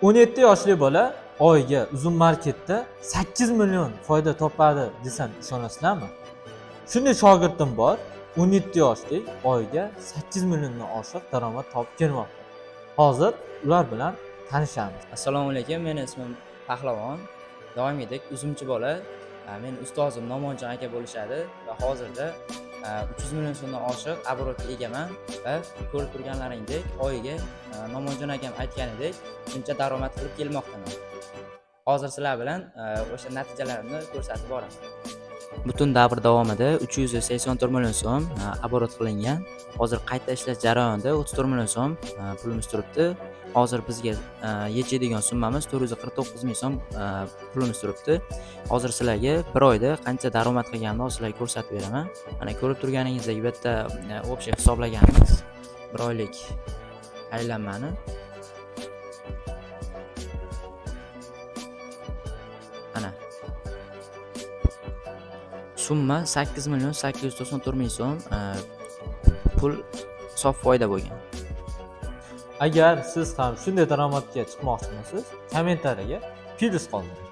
17 yoshli bola oyiga uzun marketda 8 million foyda topadi desam ishonasizlarmi? Shunday shogirdim bor, 17 yoshli oyiga 8 milliondan oshiq daromad topib kelmoqda. Hozir ular bilan tanishamiz. Assalomu alaykum, meni ismim Pahlavon. Doimgidek uzumchi bola, men ustozim Nomonjon aka bo'lishadi va hozirda 300 million so'mdan oshiq оборотga egaman va ko'rib turganlaringdek oyiga Nomonjon akam aytganidek shuncha daromad qilib kelmoqdaman. Hozir sizlar bilan o'sha natijalarimni ko'rsatib boraman. Butun davr davomida 384 million so'm оборот qilingan. Hozir qayta ishlash jarayonida 34 million so'm pulimiz turibdi. Hozir bizga yechadigan summamiz 449 ming so'm pulimiz turibdi. Hozir sizlarga bir oyda qancha daromad qilganini sizlarga ko'rsatib beraman. Mana ko'rib turganingizdek bitta общий hisoblaganmiz. Bir oylik aylanmani. Ana. Summa 8 million 894 ming so'm pul sof foyda bo'lgan. Agar siz ham shunday daromadga chiqmoqchimisiz, kommentariyaga + qoldiring.